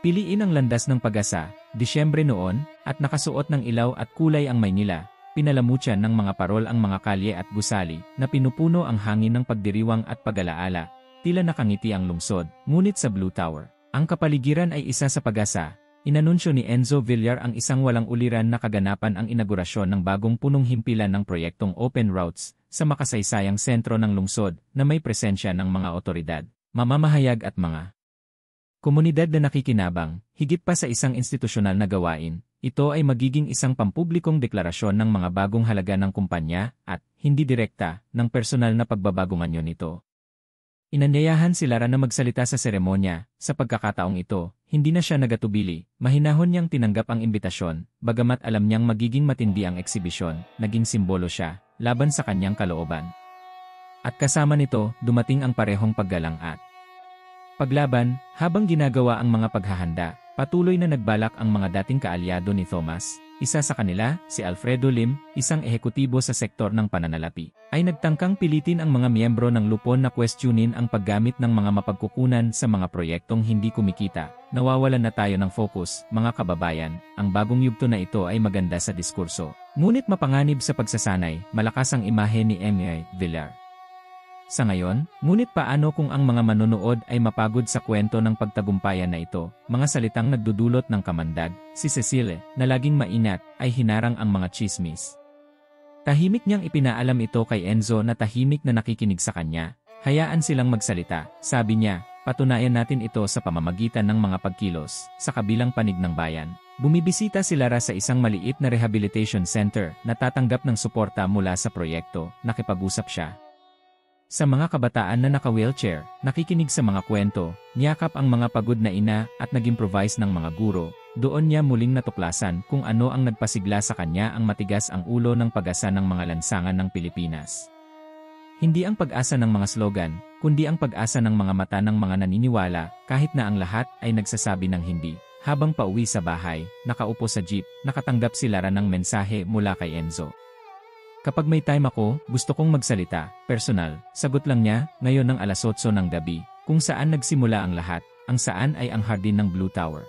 Piliin ang landas ng pag-asa, Disyembre noon, at nakasuot ng ilaw at kulay ang Maynila. Pinalamutyan ng mga parol ang mga kalye at gusali, na pinupuno ang hangin ng pagdiriwang at pag-alaala. Tila nakangiti ang lungsod, ngunit sa Blue Tower, ang kapaligiran ay isa sa pag-asa. Inanunsyo ni Enzo Villar ang isang walang uliran na kaganapan, ang inaugurasyon ng bagong punong himpilan ng proyektong Open Routes, sa makasaysayang sentro ng lungsod, na may presensya ng mga otoridad, mamamahayag at mga Komunidad na nakikinabang, higit pa sa isang institusyonal na gawain, ito ay magiging isang pampublikong deklarasyon ng mga bagong halaga ng kumpanya at, hindi direkta, ng personal na pagbabagongan nito. Inanyayahan si Lara na magsalita sa seremonya. Sa pagkakataong ito, hindi na siya nagatubili, mahinahon niyang tinanggap ang imbitasyon, bagamat alam niyang magiging matindi ang eksibisyon, naging simbolo siya, laban sa kanyang kalooban. At kasama nito, dumating ang parehong paggalang at paglaban. Habang ginagawa ang mga paghahanda, patuloy na nagbalak ang mga dating kaalyado ni Thomas. Isa sa kanila, si Alfredo Lim, isang ehekutibo sa sektor ng pananalapi, ay nagtangkang pilitin ang mga miyembro ng lupon na questionin ang paggamit ng mga mapagkukunan sa mga proyektong hindi kumikita. Nawawalan na tayo ng focus, mga kababayan. Ang bagong yugto na ito ay maganda sa diskurso, ngunit mapanganib sa pagsasanay. Malakas ang imahe ni M.A. Villar. Sa ngayon, ngunit paano kung ang mga manonood ay mapagod sa kwento ng pagtagumpayan na ito? Mga salitang nagdudulot ng kamandag, si Cecile, na laging mainat, ay hinarang ang mga chismis. Tahimik niyang ipinaalam ito kay Enzo na tahimik na nakikinig sa kanya. Hayaan silang magsalita, sabi niya, patunayan natin ito sa pamamagitan ng mga pagkilos, sa kabilang panig ng bayan. Bumibisita si Lara sa isang maliit na rehabilitation center na tatanggap ng suporta mula sa proyekto. Nakipag-usap siya sa mga kabataan na naka-wheelchair, nakikinig sa mga kwento, niyakap ang mga pagod na ina at nag-improvise ng mga guro. Doon niya muling natuklasan kung ano ang nagpasigla sa kanya ang matigas ang ulo ng pag-asa ng mga lansangan ng Pilipinas. Hindi ang pag-asa ng mga slogan, kundi ang pag-asa ng mga mata ng mga naniniwala, kahit na ang lahat ay nagsasabi ng hindi. Habang pauwi sa bahay, nakaupo sa jeep, nakatanggap si Lara ng mensahe mula kay Enzo. Kapag may time ako, gusto kong magsalita, personal, sagot lang niya, ngayon ng 8:00 ng gabi, kung saan nagsimula ang lahat, ang saan ay ang hardin ng Blue Tower.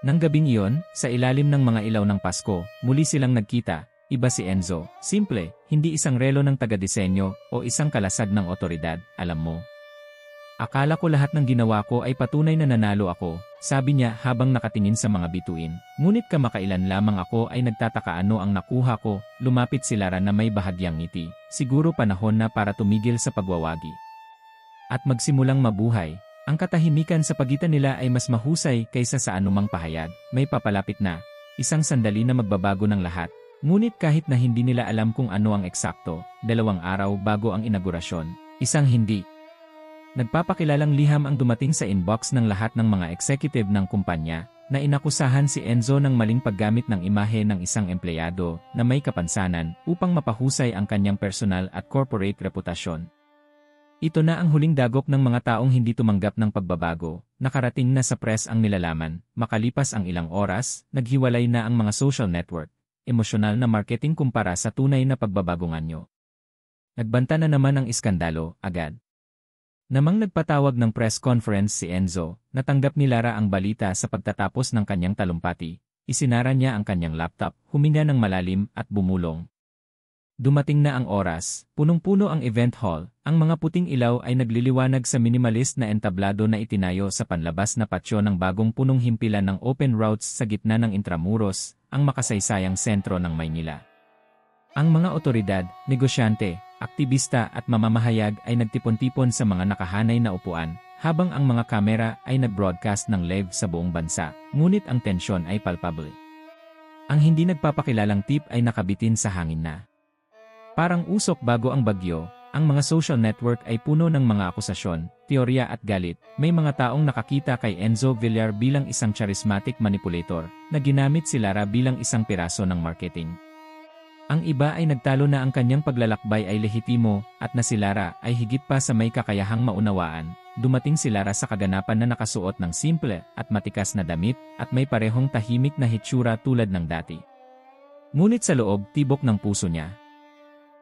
Nang gabing iyon, sa ilalim ng mga ilaw ng Pasko, muli silang nagkita. Iba si Enzo, simple, hindi isang relo ng taga-disenyo o isang kalasag ng otoridad, alam mo. Akala ko lahat ng ginawa ko ay patunay na nanalo ako, sabi niya habang nakatingin sa mga bituin. Ngunit kamakailan lamang ako ay nagtataka ano ang nakuha ko. Lumapit si Lara na may bahagyang ngiti. Siguro panahon na para tumigil sa pagwawagi at magsimulang mabuhay. Ang katahimikan sa pagitan nila ay mas mahusay kaysa sa anumang pahayag. May papalapit na isang sandali na magbabago ng lahat. Ngunit kahit na hindi nila alam kung ano ang eksakto, 2 araw bago ang inaugurasyon, isang hindi nagpapakilalang liham ang dumating sa inbox ng lahat ng mga executive ng kumpanya, na inakusahan si Enzo ng maling paggamit ng imahe ng isang empleyado na may kapansanan upang mapahusay ang kanyang personal at corporate reputasyon. Ito na ang huling dagok ng mga taong hindi tumanggap ng pagbabago. Nakarating na sa press ang nilalaman. Makalipas ang ilang oras, naghiwalay na ang mga social network. Emosyonal na marketing kumpara sa tunay na pagbabagongan nyo. Nagbanta na naman ang iskandalo, agad. Namang nagpatawag ng press conference si Enzo, natanggap ni Lara ang balita sa pagtatapos ng kanyang talumpati. Isinara niya ang kanyang laptop, huminga ng malalim at bumulong. Dumating na ang oras, punong-puno ang event hall, ang mga puting ilaw ay nagliliwanag sa minimalist na entablado na itinayo sa panlabas na patsyo ng bagong punong himpilan ng open routes sa gitna ng Intramuros, ang makasaysayang sentro ng Maynila. Ang mga otoridad, negosyante, aktivista at mamamahayag ay nagtipon-tipon sa mga nakahanay na upuan, habang ang mga kamera ay nag-broadcast ng live sa buong bansa, ngunit ang tensyon ay palpable. Ang hindi nagpapakilalang tip ay nakabitin sa hangin na. Parang usok bago ang bagyo, ang mga social network ay puno ng mga akusasyon, teorya at galit. May mga taong nakakita kay Enzo Villar bilang isang charismatic manipulator, na ginamit si Lara bilang isang piraso ng marketing. Ang iba ay nagtalo na ang kanyang paglalakbay ay lehitimo, at na si Lara ay higit pa sa may kakayahang maunawaan. Dumating si Lara sa kaganapan na nakasuot ng simple at matikas na damit, at may parehong tahimik na hitsura tulad ng dati. Ngunit sa loob, tibok ng puso niya.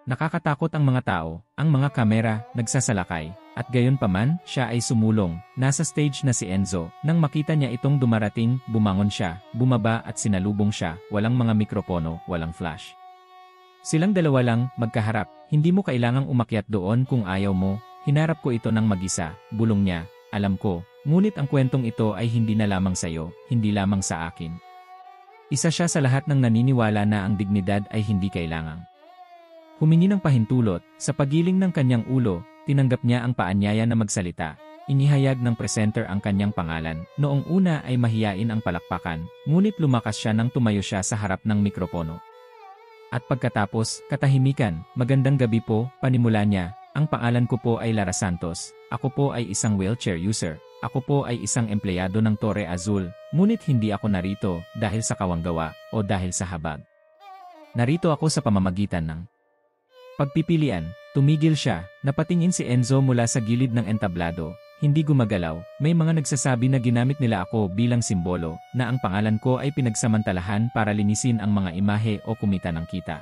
Nakakatakot ang mga tao, ang mga kamera, nagsasalakay, at gayon paman, siya ay sumulong. Nasa stage na si Enzo. Nang makita niya itong dumarating, bumangon siya, bumaba at sinalubong siya, walang mga mikropono, walang flash. Silang dalawa lang, magkaharap. Hindi mo kailangang umakyat doon kung ayaw mo. Hinarap ko ito ng mag-isa, bulong niya. Alam ko, ngunit ang kwentong ito ay hindi na lamang sa'yo, hindi lamang sa akin. Isa siya sa lahat ng naniniwala na ang dignidad ay hindi kailangang. Humingi ng pahintulot, sa pagiling ng kanyang ulo, tinanggap niya ang paanyaya na magsalita. inihayag ng presenter ang kanyang pangalan. Noong una ay mahiyain ang palakpakan, ngunit lumakas siya nang tumayo siya sa harap ng mikropono. At pagkatapos, katahimikan, magandang gabi po, panimula niya, ang pangalan ko po ay Lara Santos, ako po ay isang wheelchair user, ako po ay isang empleyado ng Torre Azul, ngunit hindi ako narito dahil sa kawanggawa o dahil sa habag. Narito ako sa pamamagitan ng pagpipilian. Tumigil siya, napatingin si Enzo mula sa gilid ng entablado, hindi gumagalaw. May mga nagsasabi na ginamit nila ako bilang simbolo, na ang pangalan ko ay pinagsamantalahan para linisin ang mga imahe o kumita ng kita.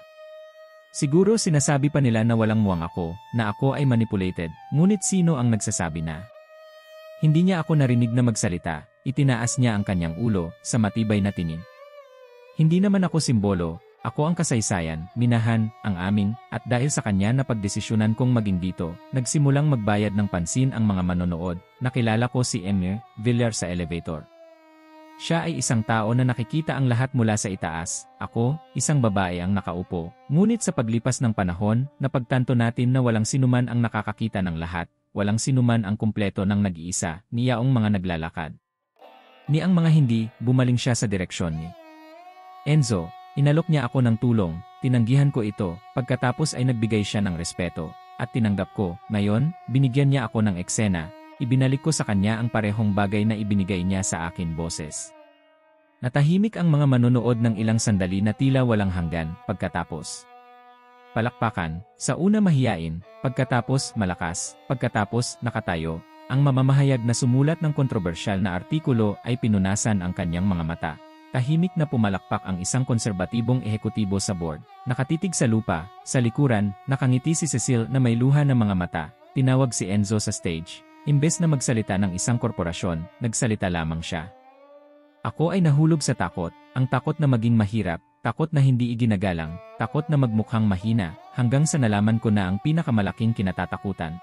Siguro sinasabi pa nila na walang muwang ako, na ako ay manipulated, ngunit sino ang nagsasabi na? Hindi niya ako narinig na magsalita, itinaas niya ang kanyang ulo sa matibay na tingin. Hindi naman ako simbolo. Ako ang kasaysayan, minahan, ang aming, at dahil sa kanya na pagdesisyonan kong maging dito, nagsimulang magbayad ng pansin ang mga manonood. Nakilala ko si Emir Villar sa elevator. Siya ay isang tao na nakikita ang lahat mula sa itaas. Ako, isang babae ang nakaupo. Ngunit sa paglipas ng panahon, napagtanto natin na walang sinuman ang nakakakita ng lahat, walang sinuman ang kumpleto ng nag-iisa, niyaong mga naglalakad. Ni ang mga hindi, bumaling siya sa direksyon ni Enzo. Inalok niya ako ng tulong, tinanggihan ko ito, pagkatapos ay nagbigay siya ng respeto, at tinanggap ko. Ngayon, binigyan niya ako ng eksena, ibinalik ko sa kanya ang parehong bagay na ibinigay niya sa akin boses. Natahimik ang mga manonood ng ilang sandali na tila walang hanggan, pagkatapos palakpakan, sa una mahiyain, pagkatapos malakas, pagkatapos nakatayo, ang mamamahayag na sumulat ng kontrobersyal na artikulo ay pinunasan ang kanyang mga mata. Tahimik na pumalakpak ang isang konserbatibong ehekutibo sa board. Nakatitig sa lupa, sa likuran, nakangiti si Cecil na may luha ng mga mata. Tinawag si Enzo sa stage. Imbes na magsalita ng isang korporasyon, nagsalita lamang siya. Ako ay nahulog sa takot, ang takot na maging mahirap, takot na hindi iginagalang, takot na magmukhang mahina, hanggang sa nalaman ko na ang pinakamalaking kinatatakutan.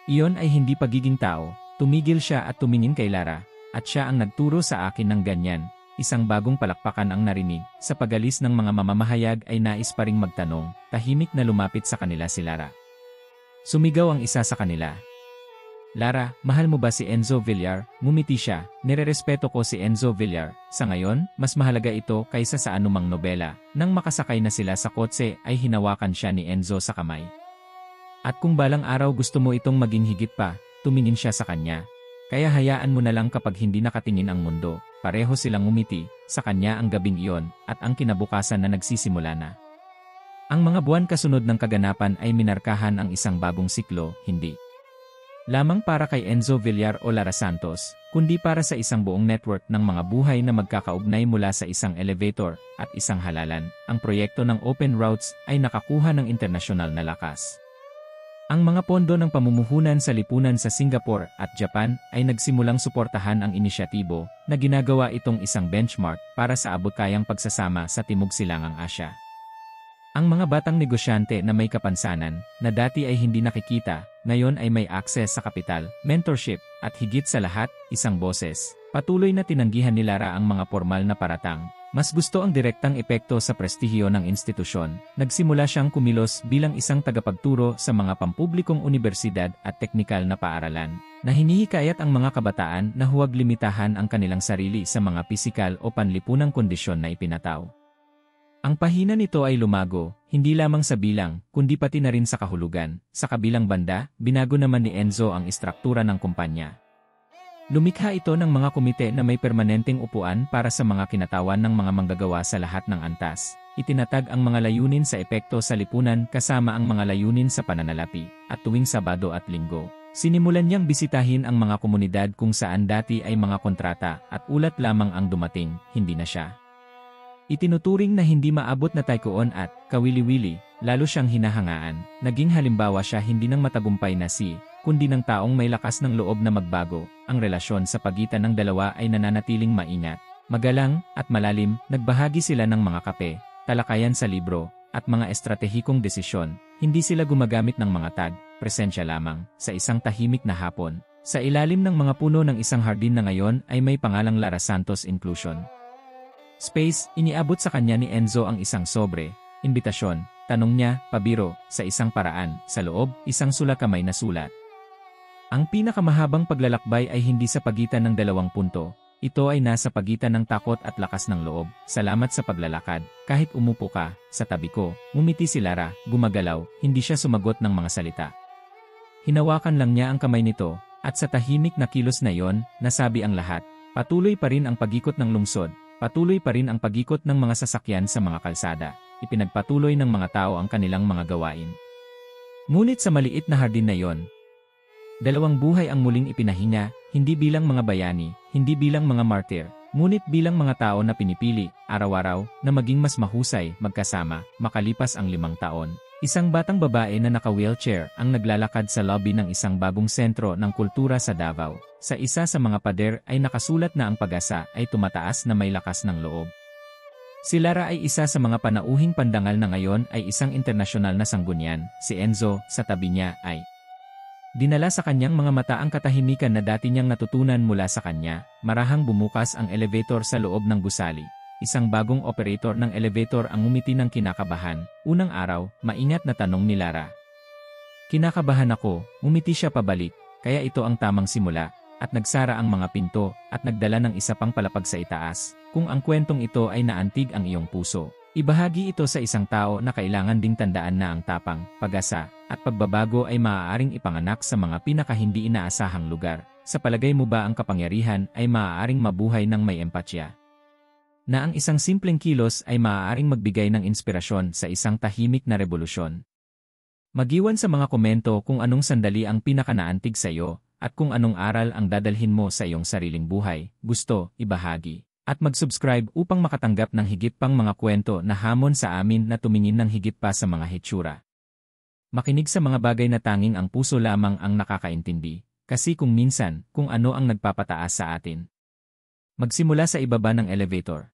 Iyon ay hindi pagiging tao. Tumigil siya at tumingin kay Lara, at siya ang nagturo sa akin ng ganyan. Isang bagong palakpakan ang narinig. Sa pagalis ng mga mamamahayag ay nais pa ring magtanong. Tahimik na lumapit sa kanila si Lara. Sumigaw ang isa sa kanila. Lara, mahal mo ba si Enzo Villar? Ngumiti siya. Nirerespeto ko si Enzo Villar. Sa ngayon, mas mahalaga ito kaysa sa anumang nobela. Nang makasakay na sila sa kotse ay hinawakan siya ni Enzo sa kamay. At kung balang araw gusto mo itong maging higit pa, tumingin siya sa kanya. Kaya hayaan mo na lang kapag hindi nakatingin ang mundo. Pareho silang ngumiti, sa kanya ang gabing iyon, at ang kinabukasan na nagsisimula na. Ang mga buwan kasunod ng kaganapan ay minarkahan ang isang bagong siklo, hindi lamang para kay Enzo Villar o Lara Santos, kundi para sa isang buong network ng mga buhay na magkakaugnay mula sa isang elevator at isang halalan. Ang proyekto ng Open Routes ay nakakuha ng internasyonal na lakas. Ang mga pondo ng pamumuhunan sa lipunan sa Singapore at Japan ay nagsimulang suportahan ang inisyatibo na ginagawa itong isang benchmark para sa abot-kayang pagsasama sa Timog Silangang Asya. Ang mga batang negosyante na may kapansanan, na dati ay hindi nakikita, ngayon ay may akses sa kapital, mentorship, at higit sa lahat, isang boses. Patuloy na tinanggihan ni Lara ang mga formal na paratang. Mas gusto ang direktang epekto sa prestihiyo ng institusyon. Nagsimula siyang kumilos bilang isang tagapagturo sa mga pampublikong unibersidad at teknikal na paaralan, na hinihikayat ang mga kabataan na huwag limitahan ang kanilang sarili sa mga pisikal o panlipunang kondisyon na ipinataw. Ang pahina nito ay lumago, hindi lamang sa bilang, kundi pati na rin sa kahulugan. Sa kabilang banda, binago naman ni Enzo ang istruktura ng kumpanya. Lumikha ito ng mga komite na may permanenteng upuan para sa mga kinatawan ng mga manggagawa sa lahat ng antas. Itinatag ang mga layunin sa epekto sa lipunan kasama ang mga layunin sa pananalapi, at tuwing Sabado at Linggo, sinimulan niyang bisitahin ang mga komunidad kung saan dati ay mga kontrata at ulat lamang ang dumating, hindi na siya itinuturing na hindi maabot na taikoon at kawili-wili, lalo siyang hinahangaan. Naging halimbawa siya hindi ng matagumpay na kundi ng taong may lakas ng loob na magbago. Ang relasyon sa pagitan ng dalawa ay nananatiling maingat, magalang, at malalim. Nagbahagi sila ng mga kape, talakayan sa libro, at mga estratehikong desisyon. Hindi sila gumagamit ng mga tag, presensya lamang. Sa isang tahimik na hapon, sa ilalim ng mga puno ng isang hardin na ngayon ay may pangalang Lara Santos Inclusion Space. Iniabot sa kanya ni Enzo ang isang sobre, imbitasyon. Tanong niya, pabiro, sa isang paraan, sa loob, isang sulakamay na sulat. Ang pinakamahabang paglalakbay ay hindi sa pagitan ng dalawang punto. Ito ay nasa pagitan ng takot at lakas ng loob. Salamat sa paglalakad. Kahit umupo ka, sa tabi ko, ngumiti si Lara, gumagalaw, hindi siya sumagot ng mga salita. Hinawakan lang niya ang kamay nito, at sa tahimik na kilos na yon, nasabi ang lahat. Patuloy pa rin ang pag-ikot ng lungsod, patuloy pa rin ang pag-ikot ng mga sasakyan sa mga kalsada. Ipinagpatuloy ng mga tao ang kanilang mga gawain. Ngunit sa maliit na hardin na yon, dalawang buhay ang muling ipinahinga, hindi bilang mga bayani, hindi bilang mga martir, ngunit bilang mga tao na pinipili, araw-araw, na maging mas mahusay, magkasama, makalipas ang 5 taon. Isang batang babae na naka-wheelchair ang naglalakad sa lobby ng isang bagong sentro ng kultura sa Davao. Sa isa sa mga pader ay nakasulat na ang pag-asa ay tumataas na may lakas ng loob. Si Lara ay isa sa mga panauhing pandangal na ngayon ay isang internasyonal na sanggunian. Si Enzo, sa tabi niya, ay dinala sa kanyang mga mata ang katahimikan na dati niyang natutunan mula sa kanya. Marahang bumukas ang elevator sa loob ng gusali. Isang bagong operator ng elevator ang ngumiti ng kinakabahan. Unang araw, maingat na tanong ni Lara. Kinakabahan ako, ngumiti siya pabalik, kaya ito ang tamang simula, at nagsara ang mga pinto, at nagdala ng isa pang palapag sa itaas. Kung ang kwentong ito ay naantig ang iyong puso, ibahagi ito sa isang tao na kailangan ding tandaan na ang tapang, pag-asa, at pagbabago ay maaaring ipanganak sa mga pinakahindi inaasahang lugar. Sa palagay mo ba ang kapangyarihan ay maaaring mabuhay ng may empatya? Na ang isang simpleng kilos ay maaaring magbigay ng inspirasyon sa isang tahimik na revolusyon. Magiwan sa mga komento kung anong sandali ang pinakanaantig sa iyo, at kung anong aral ang dadalhin mo sa iyong sariling buhay, gusto, ibahagi. At mag-subscribe upang makatanggap ng higit pang mga kwento na hamon sa amin na tumingin ng higit pa sa mga hitsura. Makinig sa mga bagay na tanging ang puso lamang ang nakakaintindi, kasi kung minsan, kung ano ang nagpapataas sa atin. Magsimula sa ibaba ng elevator.